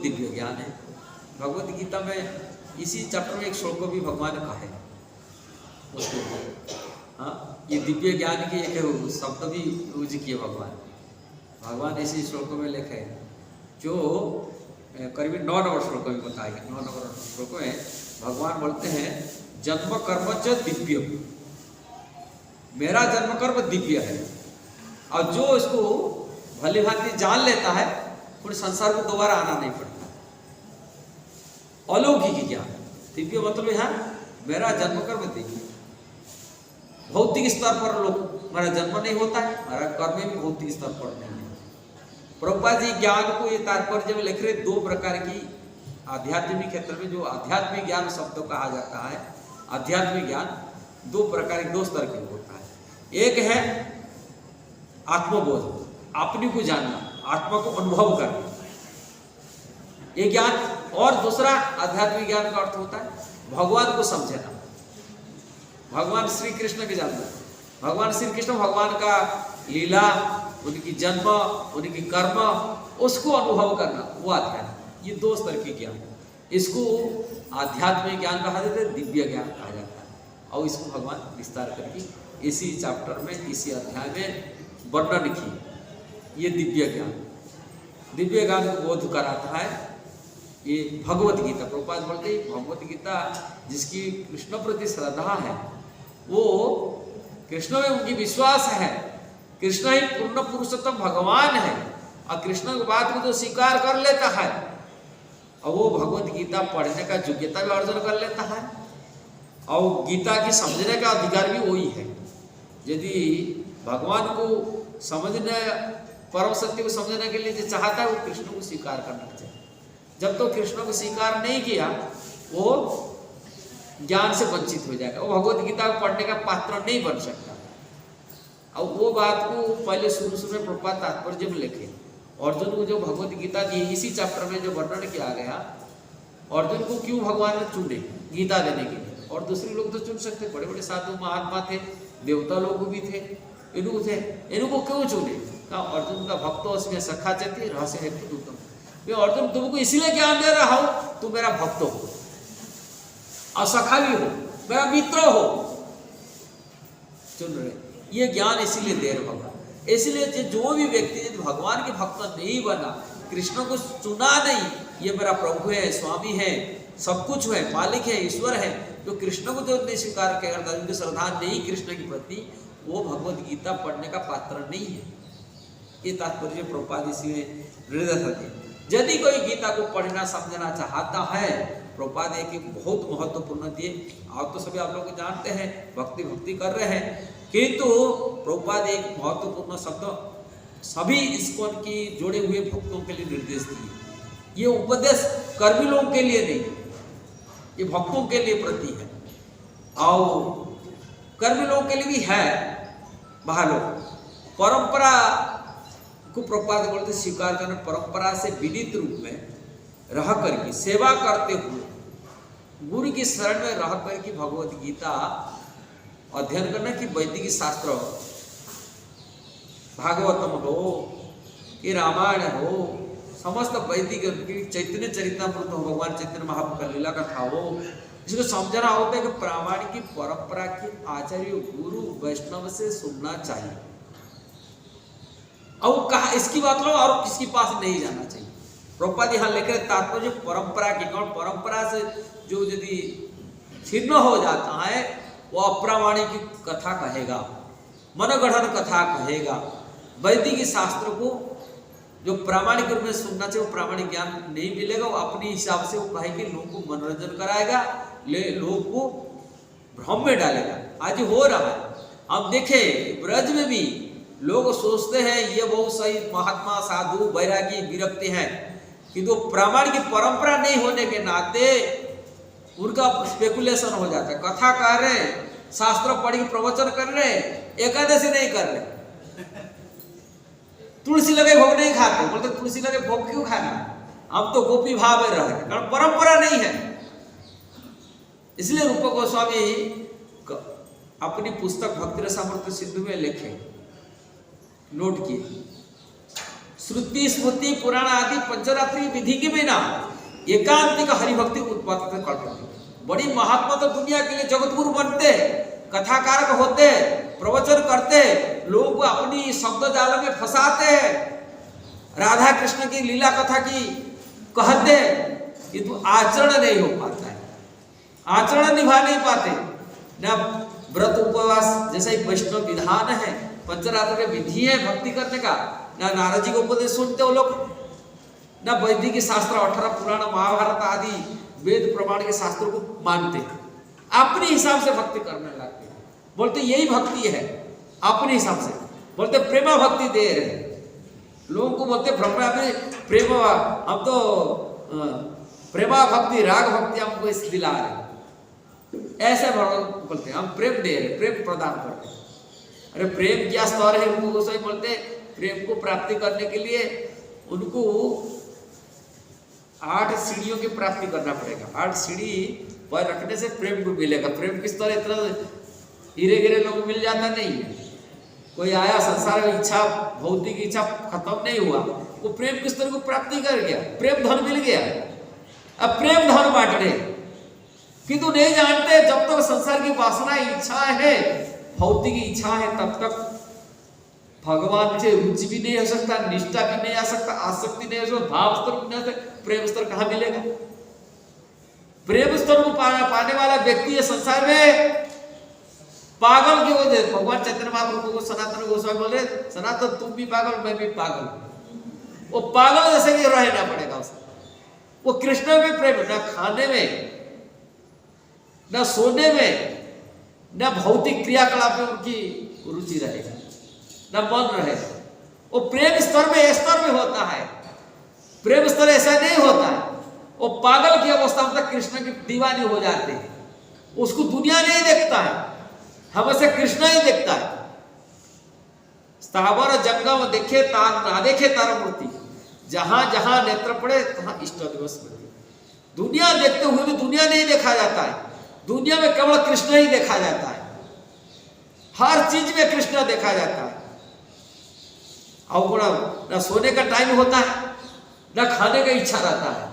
दिव्य ज्ञान है। भगवत गीता में इसी चैप्टर में एक श्लोक को भी भगवान का है उसके ऊपर। हाँ, ये दिव्य ज्ञान की एक शब्द भी यूज किए भगवान इसी श्लोकों में लिखे हैं, जो करीब 9 नंबर श्लोक में बताएगा। 9 नंबर श्लोक में भगवान बोलते हैं जन्म कर्म च दिव्य, मेरा जन्म कर्म दिव्य है। और जो इसको भली भांति जान लेता है फिर संसार को दोबारा आना नहीं पड़ता। अलौकिक ज्ञान, दिव्य मतलब है मेरा जन्म कर्म दिव्य। भौतिक स्तर पर लोग हमारा जन्म नहीं होता है, हमारा कर्म भी भौतिक स्तर पर नहीं है। प्रभुपाद जी ज्ञान को ये तात्पर्य में लिख रहे 2 प्रकार की आध्यात्मिक क्षेत्र में, जो आध्यात्मिक ज्ञान शब्द कहा जाता है, आध्यात्मिक ज्ञान 2 प्रकार 2 स्तर के होता है। एक है आत्मबोध, अपने को जानना, आत्मा को अनुभव करना, ये ज्ञान। और दूसरा आध्यात्मिक ज्ञान का अर्थ होता है भगवान को समझना, भगवान श्री कृष्ण के जानना। भगवान श्री कृष्ण भगवान का लीला, उनकी जन्म, उनकी कर्म, उसको अनुभव करना, वो आध्यात्म। ये 2 स्तर के ज्ञान, इसको आध्यात्मिक ज्ञान कहा जाता है, दिव्य ज्ञान कहा जाता है। और इसको भगवान विस्तार करके इसी चैप्टर में, इसी अध्याय में वर्णन की। ये दिव्य ज्ञान को बोध कराता है ये भगवत गीता। प्रभुपाद बोलते हैं भगवत गीता जिसकी कृष्ण प्रति श्रद्धा है, वो कृष्ण में उनकी विश्वास है, कृष्ण ही पूर्ण पुरुषोत्तम भगवान है, और कृष्ण की बात को जो स्वीकार कर लेता है और वो भगवत गीता पढ़ने का योग्यता भी अर्जन कर लेता है, और गीता की समझने का अधिकार भी वही है। यदि भगवान को समझने, परम सत्य को समझने के लिए जो चाहता है वो कृष्ण को स्वीकार करना चाहिए। जब तो कृष्ण को स्वीकार नहीं किया वो ज्ञान से वंचित हो जाएगा, वो भगवत गीता को पढ़ने का पात्र नहीं बन सकता। और वो बात को पहले शुरू में प्रभुपाद तात्पर्य में लिखे, अर्जुन को जो भगवत गीता दी, इसी चैप्टर में जो वर्णन किया गया, अर्जुन को क्यों भगवान ने चुने गीता देने के लिए। और दूसरे लोग तो चुन सकते, बड़े बड़े साधु महात्मा थे, देवता लोग भी थे, इनको क्यों चुने? कहा अर्जुन का भक्त उसमें सखा चेती रहस्य है उत्तम। मैं अर्जुन तुमको इसीलिए ज्ञान दे रहा हूं, तुम मेरा भक्त हो और सखा भी हो, मेरा मित्र हो, चुन रहे। ये ज्ञान इसीलिए दे रहे भगवान। इसलिए जो भी व्यक्ति भगवान के भक्त नहीं बना, कृष्ण को चुना नहीं, ये मेरा प्रभु है, स्वामी है, सब कुछ है, मालिक है, ईश्वर है, जो कृष्ण को जो नहीं स्वीकार करता, उनकी श्रद्धा नहीं कृष्ण के प्रति, वो भगवत गीता पढ़ने का पात्र नहीं है। ये तात्पर्य प्रभुपाद इसमें निर्देश है। यदि कोई गीता को पढ़ना समझना चाहता है, प्रभुपाद एक बहुत महत्वपूर्ण दिए। आप तो सभी आप लोग जानते हैं, भक्ति कर रहे हैं, किंतु प्रभुपाद एक महत्वपूर्ण शब्द सभी इस्कॉन की जुड़े हुए भक्तों के लिए निर्देश दिए। ये उपदेश कर्मी लोगों के लिए नहीं, ये भक्तों के लिए प्रति है, और कर्मी लोगों के लिए भी है। बाहर लोग परंपरा को प्रभुपाद बोलते स्वीकार करना, परंपरा से विनीत रूप में रह करके सेवा करते हुए गुरु की शरण में रह करके भगवत गीता अध्ययन करना। कि वैदिक शास्त्र भागवतम हो कि रामायण हो, समस्त वैदिक चैतन्य चरितमृत हो, भगवान चैतन्य महाप्रभु का लीला कथा हो, इसको समझना होता है कि प्रामाणिक परंपरा के आचार्य गुरु वैष्णव से सुनना चाहिए। और कहा इसकी बात लो और किसके पास नहीं जाना चाहिए। प्रभुपाद यहाँ लिख रहे तात्पर्य परंपरा की, और परंपरा से जो यदि छिन्न हो जाता है वो अप्रामाणिक कथा कहेगा, मनगढ़ंत कथा कहेगा। वैदिक शास्त्र को जो प्रामाणिक रूप में सुनना चाहिए, वो प्रामाणिक ज्ञान नहीं मिलेगा। वो अपने हिसाब से वो कहेगी, लोगों को मनोरंजन कराएगा, लोगों को भ्रम में डालेगा। आज हो रहा है, हम देखें ब्रज में भी लोग सोचते हैं ये बहुत सही महात्मा साधु वैरागी विरक्ति हैं, किंतु प्रामाणिक परंपरा नहीं होने के नाते उनका स्पेकुलेशन हो जाता है। कथा कह रहे, शास्त्र पढ़ के प्रवचन कर रहे, एकादशी नहीं कर रहे, तुलसी लगे भोग नहीं खाते, बोलते तुलसी लगे भोग क्यों खाना, हम तो गोपी भाव में रह रहे, कारण परंपरा नहीं है। इसलिए रूप गोस्वामी अपनी पुस्तक भक्ति रसामृत सिंधु में लिखे, नोट किए, श्रुति स्मृति पुराण आदि पंचरात्रि विधि के बिना एकांतिक हरिभक्ति उत्पादन करते। बड़ी महात्मा तो दुनिया के लिए जगतगुरु बनते, कथाकारक होते, प्रवचन करते, लोगों को अपनी शब्द जाल में फंसाते, राधा कृष्ण की लीला कथा की कहते, किंतु आचरण नहीं हो पाता है, आचरण निभा नहीं पाते। न व्रत उपवास जैसा एक वैष्णव विधान है, पंचरात्र के विधि है भक्ति करने का, ना नारद जी को उपदेश सुनते वो लोग, ना वैदिक शास्त्र 18 पुराण महाभारत आदि वेद प्रमाण के शास्त्रों को मानते, अपने हिसाब से भक्ति करने लगते, बोलते यही भक्ति है, अपने हिसाब से बोलते प्रेमा भक्ति दे रहे लोगों को, बोलते ब्रह्मा प्रेम, हम तो प्रेमा भक्ति राग भक्ति हमको इस दिला रहे, ऐसे बोलते हम प्रेम दे रहे, प्रेम प्रदान कर रहे। अरे प्रेम क्या स्तर है, उनको गोसाई बोलते प्रेम को प्राप्ति करने के लिए उनको 8 सीढ़ियों की प्राप्ति करना पड़ेगा। 8 सीढ़ी पर रखने से प्रेम को मिलेगा। प्रेम किस तरह इतना हीरे गिरे लोग मिल जाता नहीं है। कोई आया संसार में इच्छा, भौतिक इच्छा खत्म नहीं हुआ, वो प्रेम किस तरह को प्राप्ति कर गया, प्रेम धन मिल गया। अब प्रेम धन बांट रहे, किंतु नहीं जानते जब तक संसार की वासना इच्छा है, भौतिक इच्छा है, तब तक भगवान से रुचि भी नहीं हो सकता, निष्ठा भी नहीं आ सकता, आसक्ति नहीं हो सकता, भाव स्तर भी नहीं आ सकता, प्रेम स्तर कहां मिलेगा। प्रेम स्तर को पाने वाला व्यक्ति है संसार में पागल की वजह। भगवान चैतन्य महाप्रभु को सनातन गोस्वामी बोले, सनातन तुम भी पागल मैं भी पागल। वो पागल जैसे कि रहना पड़ेगा उसको। वो कृष्ण में प्रेम, न खाने में, न सोने में, न भौतिक क्रियाकलाप में उनकी रुचि रहेगा, न मन रहेगा। वो प्रेम स्तर में इस स्तर में होता है, प्रेम स्तर ऐसा नहीं होता है। वो पागल की अवस्था में तक कृष्ण की दीवानी हो जाते हैं, उसको दुनिया नहीं देखता है, हमसे कृष्ण ही देखता है। स्थावर जंगम देखे तार ना देखे तार मूर्ति, जहां जहां नेत्र पड़े तहां इष्ट दिवस स्मृति। दुनिया देखते हुए भी दुनिया नहीं देखा जाता है, दुनिया में केवल कृष्ण ही देखा जाता है, हर चीज में कृष्ण देखा जाता है। और न सोने का टाइम होता है, न खाने का इच्छा रहता है,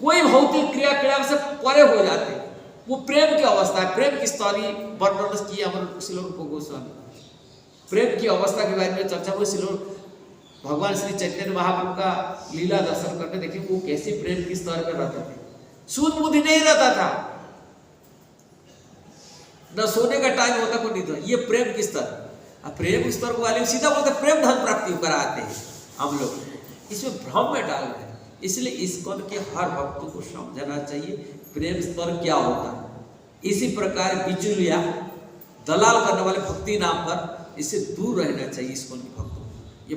कोई भौतिक क्रियाकलाप से परे हो जाते हैं। वो प्रेम की अवस्था है। प्रेम की स्टोरी वर्णन की अमर सिलोर गोस्वामी, प्रेम की अवस्था के बारे में चर्चा हुई। सिलोर भगवान श्री चैतन्य महाप्रभु का लीला दर्शन करके देखिए वो कैसे प्रेम की स्तर में रहते थे। सूद बुद्धि नहीं रहता था, न सोने का टाइम होता कोई नहीं था। ये प्रेम की स्तर, प्रेम स्तर को वाले सीधा बोलते प्रेम धन प्राप्ति कराते हैं। हम लोग इसमें भ्रम में डाल रहे हैं। इसलिए इस्कॉन के हर भक्त को समझना चाहिए प्रेम स्तर क्या होता है। इसी प्रकार बिचुलिया दलाल करने वाले भक्ति नाम पर इससे दूर रहना चाहिए इस्कॉन के भक्तों। ये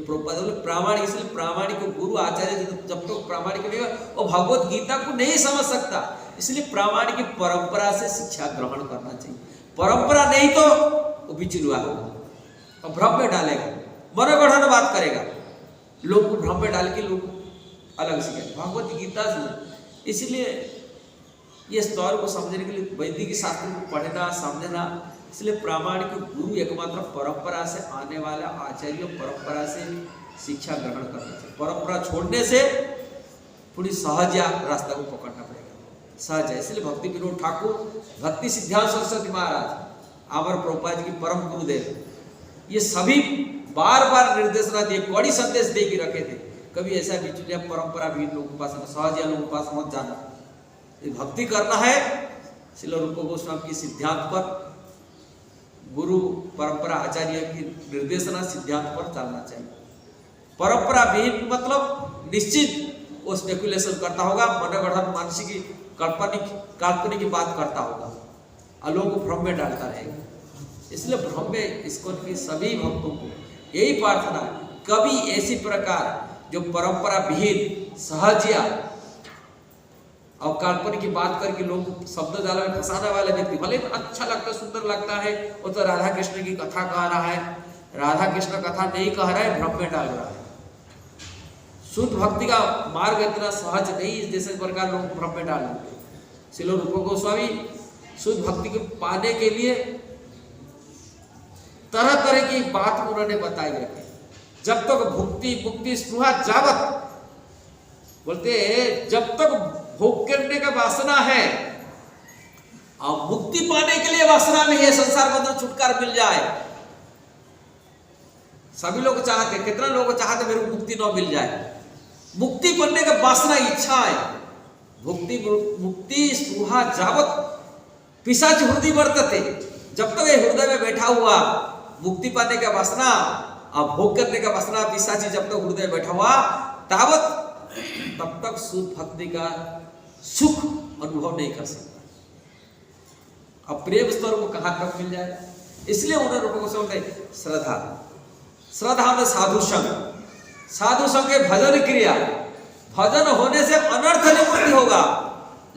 प्रामाणिक, इसलिए प्रामाणिक गुरु आचार्य जब तक प्रामाणिक नहीं होगा वो भगवत गीता को नहीं समझ सकता। इसलिए प्रामाणिक परंपरा से शिक्षा ग्रहण करना चाहिए। परंपरा नहीं तो वो बिचुलिया होगा और भ्रम में डालेगा, मनोगढ़ बात करेगा, लोग को भ्रम में डाल के लोग अलग सीखेगा भगवत गीता से। इसलिए ये स्तर को समझने के लिए वैदिक शास्त्र को पढ़ना समझना। इसलिए प्रामाणिक गुरु एकमात्र परंपरा से आने वाला आचार्य परंपरा से शिक्षा ग्रहण करना चाहिए। परंपरा छोड़ने से पूरी सहज रास्ता को पकड़ना पड़ेगा, सहज है। इसलिए भक्ति विनोद ठाकुर, भक्ति सिद्धांत सरस्वती महाराज, अमर प्रभुपाद जी की परम गुरुदेव, ये सभी बार बार निर्देशना दिए, कड़ी संदेश दे के रखे थे। कभी ऐसा बिचुलिया परंपरा भी लोगों के पास, सहज लोगों के पास मत जाना। भक्ति करना है श्रील रूप गोस्वामी की सिद्धांत पर, गुरु परंपरा आचार्य की निर्देशना सिद्धांत पर चलना चाहिए। परंपरा भी मतलब निश्चित वो स्पेकुलेशन करता होगा, मनोगढ़ मानसिक काल्पनिक की बात करता होगा, लोगों को भ्रम में डालता रहेगा। इसलिए भ्रम में इसको सभी भक्तों को यही प्रार्थना है, कभी ऐसी प्रकार जो परंपरा विहीन सहजिया और काल्पनिक की बात करके लोग शब्द जाल में फंसाने वाले व्यक्ति, भले अच्छा लगता है, सुंदर लगता है, वो तो राधा कृष्ण की कथा कह रहा है, राधा कृष्ण कथा नहीं कह रहा है, भ्रम में डाल रहा है। शुद्ध भक्ति का मार्ग इतना सहज नहीं, जैसे प्रकार लोग भ्रम में डाल देते। श्रील रूप गोस्वामी शुद्ध भक्ति को पाने के लिए तरह तरह की बात उन्होंने बताई रखी। जब तक भुक्ति मुक्ति स्पृहा जावत, बोलते जब तक भोग करने का वासना है और मुक्ति पाने के लिए वासना नहीं है, संसार बंधन छुटकारा मिल जाए। सभी लोग चाहते, कितना लोग चाहते मेरे को मुक्ति न मिल जाए, मुक्ति पाने का वासना इच्छा है। भुक्ति मुक्ति स्पृहा जावत पिशाच हृदय वर्तते, जब तक ये हृदय में बैठा हुआ मुक्ति पाने का वासना और भोग करने का वासना पिशाची जब तक हृदय बैठा हुआ तावत तब तक शुद्ध भक्ति का सुख अनुभव नहीं कर सकता। अब प्रेम स्तर को कहां तक मिल जाएगा? इसलिए उन्होंने रूपों को बोलते श्रद्धा। श्रद्धा में साधु संग, साधु संग के भजन क्रिया, भजन होने से अनर्थ निवृत्ति होगा।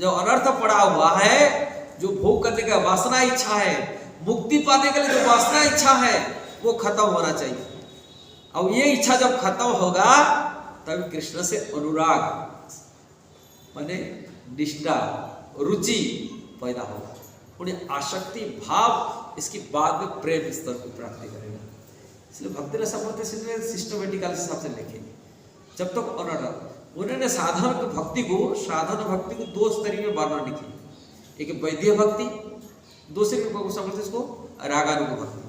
जो अनर्थ पड़ा हुआ है, जो भोग करने का वासना इच्छा है, मुक्ति पाने के लिए जो वासना इच्छा है, वो खत्म होना चाहिए। अब ये इच्छा जब खत्म होगा तभी कृष्ण से अनुराग माने निष्ठा रुचि पैदा होगा, उन्हें आसक्ति भाव, इसके बाद में प्रेम स्तर की प्राप्ति करेगा। इसलिए भक्ति रसामृत सिस्टमेटिकल हिसाब से लिखेंगे। जब तक अनर्थ, उन्होंने साधन भक्ति को दो स्तरीय में वर्णन लिखी, एक वैद्य भक्ति, दूसरी समझते इसको रागानुग भक्ति।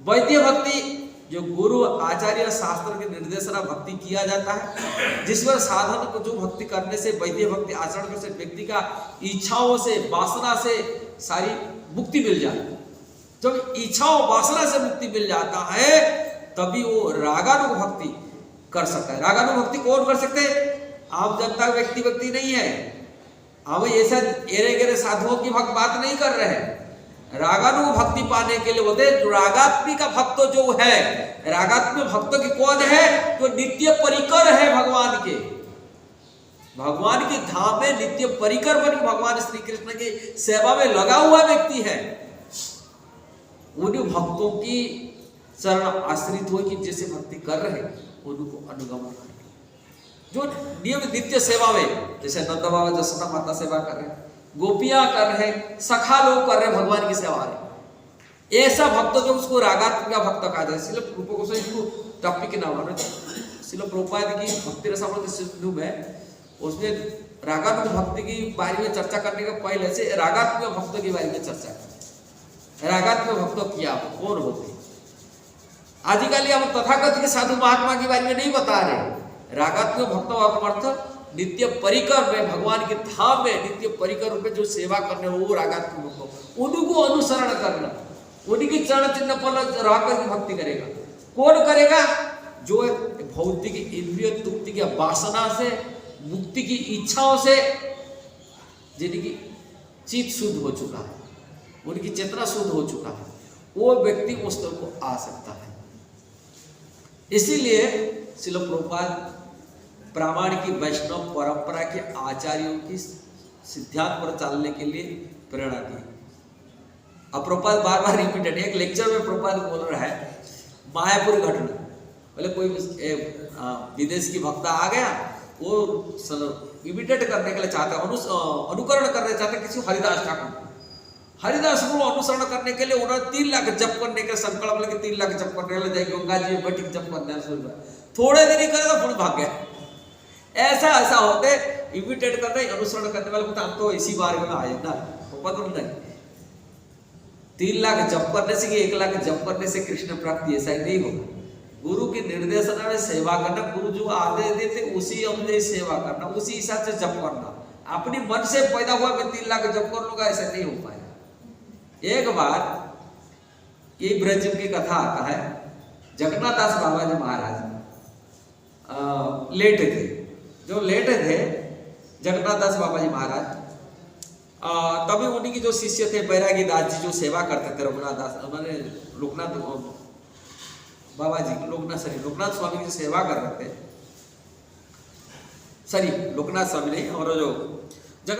वैद्य भक्ति जो गुरु आचार्य शास्त्र के निर्देशना भक्ति किया जाता है, जिस पर साधन को जो भक्ति करने से वैद्य भक्ति आचरण करने से व्यक्ति का इच्छाओं से वासना से सारी मुक्ति मिल जाए। जब इच्छाओं वासना से मुक्ति मिल जाता है तभी वो रागानुग भक्ति कर सकता है। रागानुग भक्ति कौन कर सकते हैं? आम जनता व्यक्ति नहीं है। हम ऐसा एरे गेरे साधुओं की बात नहीं कर रहे हैं। रागानुग भक्ति पाने के लिए बोलते रागात्मी का भक्त जो है, रागात्मी भक्त की कौन है? जो नित्य परिकर है भगवान के, भगवान के धाम में नित्य परिकर बनी भगवान श्री कृष्ण की सेवा में लगा हुआ व्यक्ति है। उन्हीं भक्तों की चरण आश्रित हो कि जैसे भक्ति कर रहे उनको अनुगमन करें। जो नियम नित्य सेवा में, जैसे नंद बाबा जसोदा माता सेवा कर रहे, गोपियां कर रहे, सखा लोग कर रहे भगवान की सेवा रहे, ऐसा भक्त जो उसको रागात्मिक भक्त कहा जाए। इसलिए रूपों को इसको टॉपिक के नाम है। इसलिए प्रभुपाद की भक्ति रसामृत सिंधु में उसने रागात्मिक भक्ति की बारे में चर्चा करने के पहले से रागात्मिक भक्तों के बारे में चर्चा की। रागात्मिक भक्त क्या कौन होते? आजकल हम तथाकथित साधु महात्मा के बारे में नहीं बता रहे। रागात्मिक भक्तों का अर्थ नित्य परिकर में, भगवान के धाम में नित्य परिकर रूप में जो सेवा करने वो रागात्मिक भक्त, उनको अनुसरण करना, उनकी चरण चिन्ह पर रहकर भक्ति करेगा। कौन करेगा? जो भौतिक इंद्रिय तृप्ति की वासना से, मुक्ति की इच्छाओं से जिनकी चित्त शुद्ध हो चुका है, उनकी चेतना शुद्ध हो चुका है, वो व्यक्ति उस स्तर को आ सकता है। इसीलिए श्रील प्रभुपाद प्रामाणिक वैष्णव परंपरा के आचार्यों की सिद्धांत पर चलने के लिए प्रेरणा दी। अब प्रभुपाद बार बार रिपीटेड, एक लेक्चर में प्रभुपाद बोल रहा है मायापुरी घटना, बोले कोई विदेश की भक्त आ गया, वो इमिटेट करने के लिए चाहता है, अनुकरण करने चाहते किसी हरिदास ठाकुर। हरिदास को अनुसरण करने के लिए उन्होंने 3 लाख जप करने के संकल्प लेके 3 लाख जप करने लगे, गंगा जी में बैठी जप करने शुरू किया। थोड़े दिन ही करे तो फिर भाग गया। ऐसा होते इमिटेट करते, अनुसरण करने वाले को हम तो इसी बारे में आए ना, पता नहीं 3 लाख जप करने से कि 1 लाख जप करने से कृष्ण प्राप्ति, ऐसा ही नहीं होगा। गुरु के निर्देशना में सेवा करना, गुरु जो आदेश देते उसी अनुसार सेवा करना, उसी हिसाब से जप करना। अपनी मन से पैदा हुआ मैं 3 लाख जप कर लूंगा, ऐसा नहीं हो पाएगा। एक बार ये ब्रज की कथा आता है, जगन्नाथ दास बाबा जी महाराज लेटे थे। जो लेटे थे जगन्नाथ दास बाबा जी महाराज, तभी उन्हीं की जो शिष्य थे बैरागी दास जी जो सेवा करते थे, रघुनाथ दास उन्होंने लोकनाथ बाबा जी लोकनाथ स्वामी की सेवा कर रहे थे, लोकनाथ स्वामी नहीं, और जो